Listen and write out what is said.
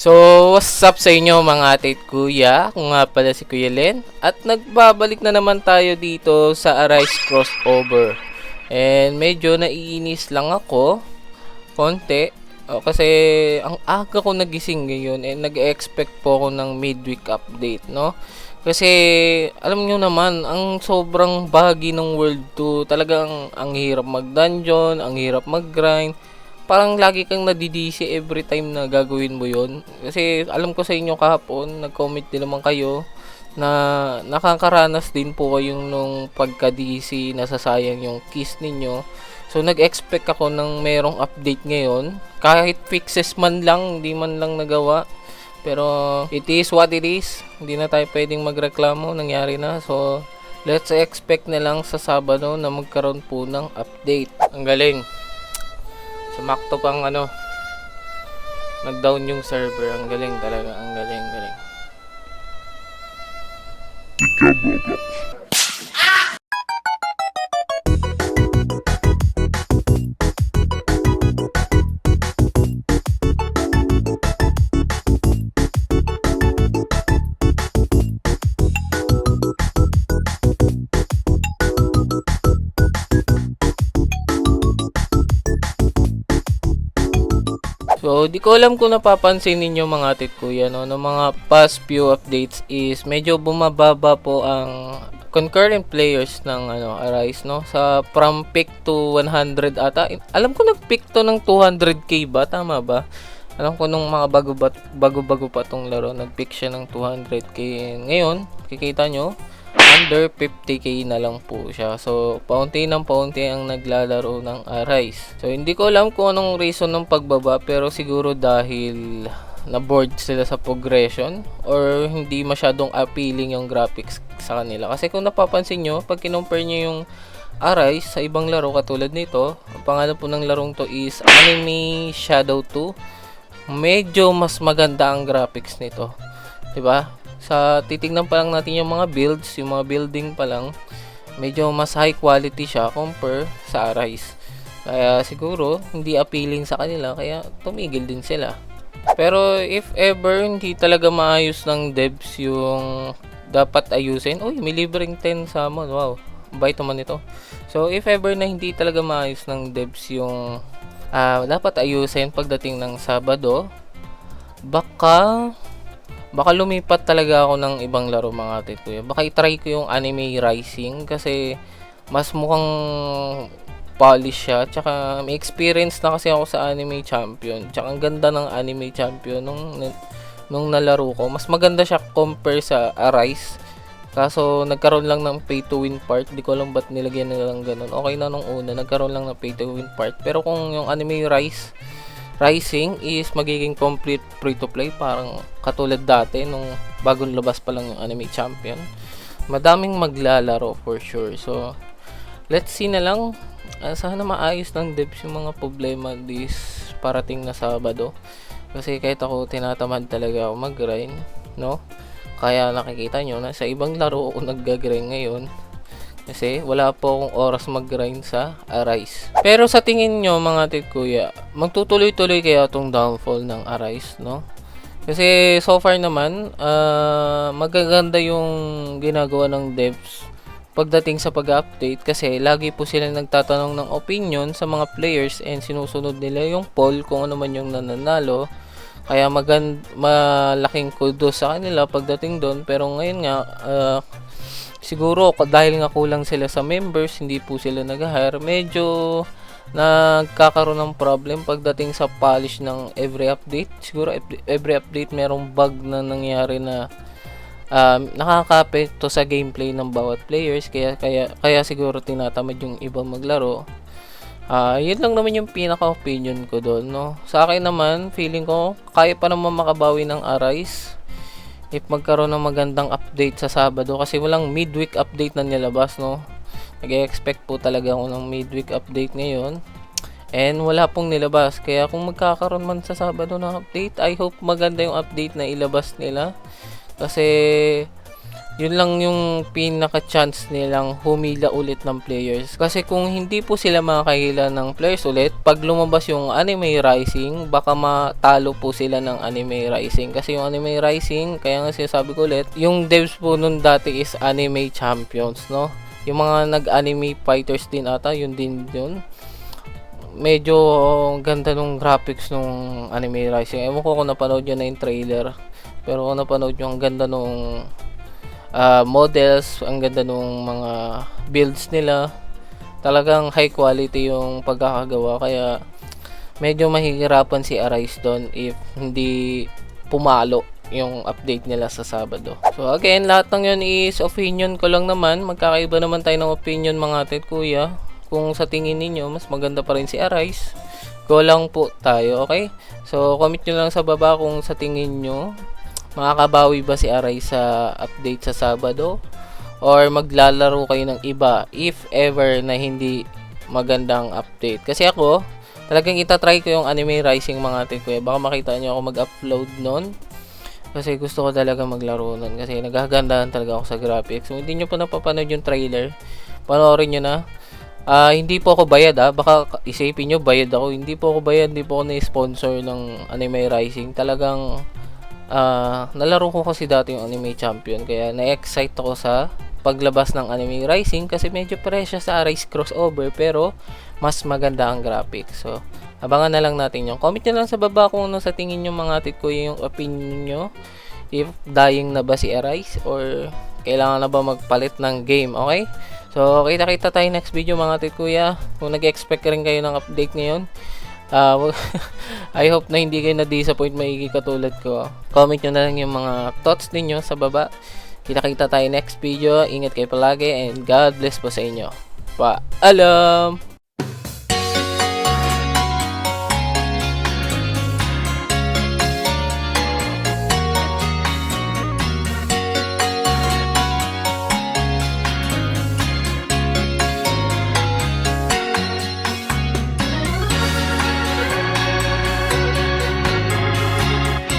So, what's up sa inyo mga ate at kuya? Ako nga pala si Kuya Len at nagbabalik na naman tayo dito sa Arise Crossover. And medyo naiinis lang ako, konti. Kasi ang aga ko nagising ngayon and nag-expect po ako ng midweek update, no? Kasi alam nyo naman, ang sobrang bahagi ng World 2, talagang ang hirap mag-dungeon, ang hirap mag-grind. Parang lagi kang nadidisi every time na gagawin mo yon. Kasi alam ko sa inyo kahapon, nag-comment din naman kayo na nakakaranas din po kayong nung pagka-DC, nasasayang yung keys ninyo. So nag-expect ako ng merong update ngayon. Kahit fixes man lang, hindi man lang nagawa. Pero it is what it is. Hindi na tayo pwedeng magreklamo, nangyari na. So let's expect na lang sa Sabado na magkaroon po ng update. Ang galing. Sumakto pang nag-down yung server. Ang galing talaga, ang galing. So, di ko alam kung napapansin ninyo mga ate at kuya, no, ng mga past few updates is medyo bumababa po ang concurrent players ng Arise, no, sa from peak to 100 ata. Alam ko nag-peak to ng 200k ba, tama ba? Alam ko nung mga bago-bago pa tong laro, nag-peak siya ng 200k. Ngayon, kikita nyo, under 50k na lang po siya. So, paunti ng paunti ang naglalaro ng Arise. So, hindi ko alam kung anong reason ng pagbaba, pero siguro dahil na-bored sila sa progression or hindi masyadong appealing yung graphics sa kanila. Kasi kung napapansin nyo, pag kinompare nyo yung Arise sa ibang laro katulad nito, ang pangalan po ng larong to is Anime Shadow 2. Medyo mas maganda ang graphics nito. 'Di ba? Sa titingnan pa lang natin yung mga builds, yung mga building pa lang, medyo mas high quality siya compare sa Arise. Kaya siguro hindi appealing sa kanila kaya tumigil din sila. Pero if ever hindi talaga maayos ng devs yung dapat ayusin, uy, may libreng 10 summon, wow, bait naman ito. So if ever na hindi talaga maayos ng devs yung dapat ayusin pagdating ng Sabado, baka lumipat talaga ako ng ibang laro mga ate kuya. Baka i-try ko yung Anime Rising kasi mas mukhang polish siya. Tsaka may experience na kasi ako sa Anime Champion. Tsaka ang ganda ng Anime Champion nung nalaro ko. Mas maganda siya compare sa Arise. Kaso nagkaroon lang ng pay to win part. Di ko alam ba't nilagyan nila lang ganun. Okay na nung una, nagkaroon lang ng pay to win part. Pero kung yung Anime Rising is magiging complete free to play, parang katulad dati nung bagong labas pa lang yung Anime Champion, madaming maglalaro for sure. So let's see na lang. Sana maayos ng devs yung mga problema this parating na Sabado, kasi kahit ako tinatamad talaga ako mag-grind, no? Kaya nakikita nyo na sa ibang laro ako nag-grind ngayon kasi wala po akong oras mag-grind sa Arise. Pero sa tingin nyo mga tit kuya, magtutuloy-tuloy kaya itong downfall ng Arise, no? Kasi so far naman, magaganda yung ginagawa ng devs pagdating sa pag-update, kasi lagi po sila nagtatanong ng opinion sa mga players and sinusunod nila yung poll kung ano man yung nananalo. Kaya malaking kudos sa kanila pagdating doon. Pero ngayon nga, siguro dahil nga kulang sila sa members, hindi po sila nag-hire, medyo nagkakaroon ng problem pagdating sa polish ng every update. Siguro every update merong bug na nangyari na nakaka-apekto sa gameplay ng bawat players, kaya siguro tinatamad yung ibang maglaro. Yun lang naman yung pinaka-opinion ko doon, no? Sa akin naman, feeling ko kaya pa naman makabawi ng Arise if magkaroon ng magandang update sa Sabado, kasi walang midweek update na nilabas, no? Nag-expect po talaga ako ng midweek update ngayon and wala pong nilabas. Kaya kung magkakaroon man sa Sabado ng update, I hope maganda yung update na ilabas nila, kasi Yun lang yung pinaka-chance nilang humila ulit ng players. Kasi kung hindi po sila makakahila ng players ulit, pag lumabas yung Anime Rising, baka matalo po sila ng Anime Rising. Kasi yung Anime Rising, kaya nga sinasabi ko ulit, yung devs po nun dati is Anime Champions, no? Yung mga nag-anime fighters din ata, yun din yun. Medyo ganda nung graphics nung Anime Rising. Ewan ko kung napanood nyo na yung trailer. Pero kung napanood nyo, ang ganda nung models, ang ganda nung mga builds nila. Talagang high quality yung pagkakagawa, kaya medyo mahihirapan si Arise doon if hindi pumalo yung update nila sa Sabado. So again, lahat ng yun is opinion ko lang naman. Magkakaiba naman tayo ng opinion mga tet kuya. Kung sa tingin ninyo mas maganda pa rin si Arise, go lang po tayo, okay? So comment nyo lang sa baba kung sa tingin nyo makakabawi ba si Arise sa update sa Sabado, or maglalaro kayo ng iba if ever na hindi magandang update. Kasi ako, talagang itatry ko yung Anime Rising mga tet kuya. Baka makita nyo ako mag-upload nun. Kasi gusto ko talaga maglaro nun. Kasi naghagandahan talaga ako sa graphics. Kung hindi nyo pa napapanood yung trailer, panoorin nyo na. Hindi po ako bayad Baka isipin nyo bayad ako. Hindi po ako bayad. Hindi po ako na-sponsor ng Anime Rising. Talagang nalaro ko kasi dati yung Anime Champion. Kaya na-excite ako sa paglabas ng Anime Rising. Kasi medyo presya sa Arise crossover. Pero mas maganda ang graphics. So abangan na lang natin yung. Comment nyo lang sa baba kung ano sa tingin nyo mga tit ko yung opinion nyo. If dying na ba si Arise or kailangan na ba magpalit ng game, okay? So kita-kita tayo next video mga tit kuya. Kung nag-expect rin kayo ng update ngayon, I hope na hindi kayo na-disappoint maigi katulad ko. Comment nyo na lang yung mga thoughts ninyo sa baba. Kita-kita tayo next video. Ingat kayo palagi and God bless po sa inyo. Paalam!